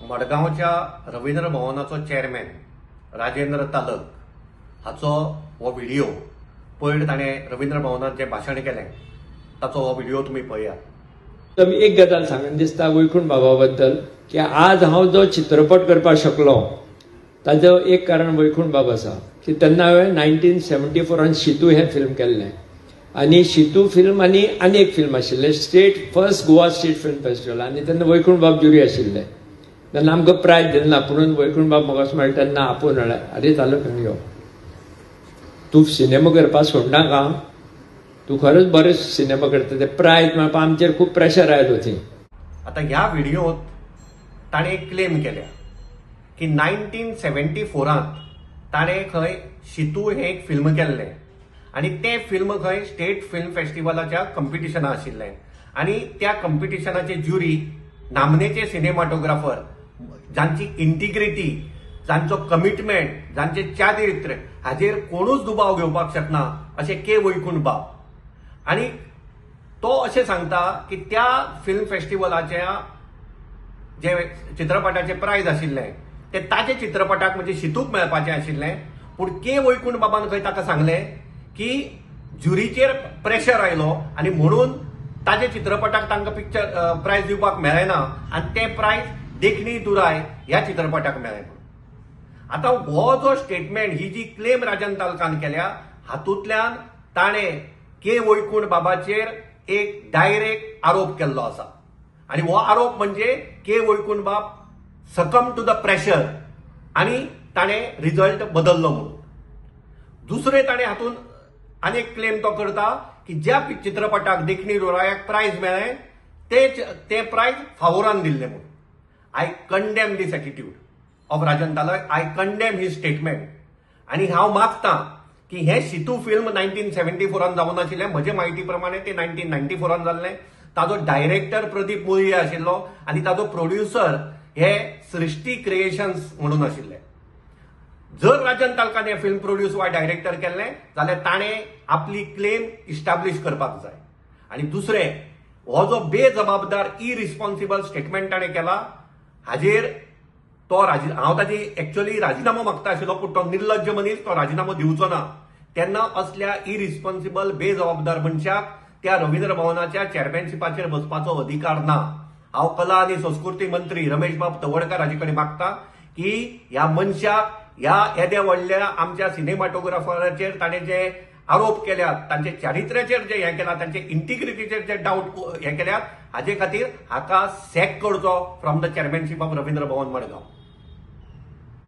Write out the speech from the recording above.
मडगावच्या Ravindra भवनाचो chairman Rajendra Talak हाचो हो video पयर ताणें रवींद्र भवनात जे भाशण केलें ताचो हो व्हिडिओ तुमी पळयात. तर मी एक गजाल सांगन दिसता वैकुंठ बाबा बद्दल की आज हांव जो चित्रपट करपाक शकलो ताजो एक कारण वैकुंठ बाबा आसा की तेन्ना हांवें 1974 शितू हें फिल्म केल्लें आनी शितू फिल्म आनी एक फिल्म आशिल्लें first Goa state film festival आनी तेन्ना वैकुंठ बाब ज्युरी आशिल्ले. तेन्ना आमकां प्रायज दिलना पुणून वैकुंठ बाब म्हाका अशें म्हणलें तेन्ना आपोवन हाडलें आरे तालूक यो तूं सिनेमा करपाक सोडनाका तूं खरोच बरें सिनेमा करता ते प्रायज मेळपा आमचेर खूब प्रेशर आयलो थंय. आता ह्या व्हिडिओत ताणें क्लेम केल्या की 1974 ताणें खंय शितू हें एक फिल्म केल्लें आनी तें फिल्म खंय स्टेट फिल्म फेस्टिवलाच्या कंपिटिशना आशिल्लें आनी त्या कंपिटिशनाचे ज्युरी नामनेचे सिनेमाटोग्राफर जांची इंटिग्रिटी जांचो कमिटमेंट जांचे चारित्र्य हाजेर कोणूच दुबाव घेवपाक शकना अशें के वैकुंठ बाब. आनी तो अशें सांगता की त्या फिल्म फेस्टिवलाच्या जे चित्रपटाचे प्रायज आशिल्लें ते ताजे चित्रपटाक म्हणजे शितूक मेळपाचें आशिल्लें पूण के वैकुंठ बाबान खंय ताका सांगलें की ज्युरीचेर प्रेशर आयलो आनी म्हणून ताजे चित्रपटाक तांकां पिक्चर प्रायज दिवपाक मेळना आनी तें प्रायज देखणी दुराय ह्या चित्रपटाक मेळ्ळें. आता हो जो स्टेटमेंट ही जी क्लेम राजन तालकान केल्या हातूंतल्यान ताणें के वैकुंठ बाबाचेर एक डायरेक्ट आरोप केल्लो आसा आनी हो आरोप म्हणजे के वैकुंठ बाब सकम टू द प्रेशर आनी ताणें रिजल्ट बदललो म्हणून. दुसरें ताणें हातून आनीक क्लेम तो करता की ज्या चित्रपटाक देखणी दुरायाक प्रायज मेळ्ळें ते प्रायज फावोरान दिल्लें म्हणून. I condemn this attitude of Rajan Talak. I condemn ही स्टेटमेंट आनी हांव मागतां की हे शितू फिल्म 1974 जावन आशिल्लें म्हजे म्हायती प्रमाणे ते 1994 जाल्लें. ताजो डायरेक्टर प्रदीप मोरये आशिल्लो आनी ताजो प्रोड्युसर हे सृष्टी क्रिएशन्स म्हणून आशिल्ले. जर राजन तालकान हें फिल्म प्रोड्यूस वा डायरेक्टर केल्लें जाल्यार ताणें आपली क्लेम इस्टाब्लिश करपाक जाय. आनी दुसरें हो जो बेजबाबदार इरिस्पॉन्सिबल स्टेटमेंट ताणें केला हाजेर तो हांव ताजी एक्चुअली राजिनामो मागता आशिल्लो पूण तो निर्लज्ज मनीस तो राजिनामो दिवचो ना. तेन्ना असल्या इरिस्पॉन्सिबल बेजबाबदार मनशाक त्या रवींद्र भवनाच्या चेअरमॅनशिपाचेर बसपाचो अधिकार ना. हांव कला आनी संस्कृती मंत्री रमेश बाब तवडकार हाचे कडेन मागता की ह्या मनशाक ह्या येद्या व्हडल्या आमच्या सिनेमाटोग्राफराचेर ताणें जे आरोप केल्यात तांचे चारित्र्याचेर जे हें केलां तांचे इंटिग्रिटीचेर जे डावट हें केल्यात हाजे खातीर हाका सॅक करचो from the chairmanship of Ravindra Bhavan Madgaon.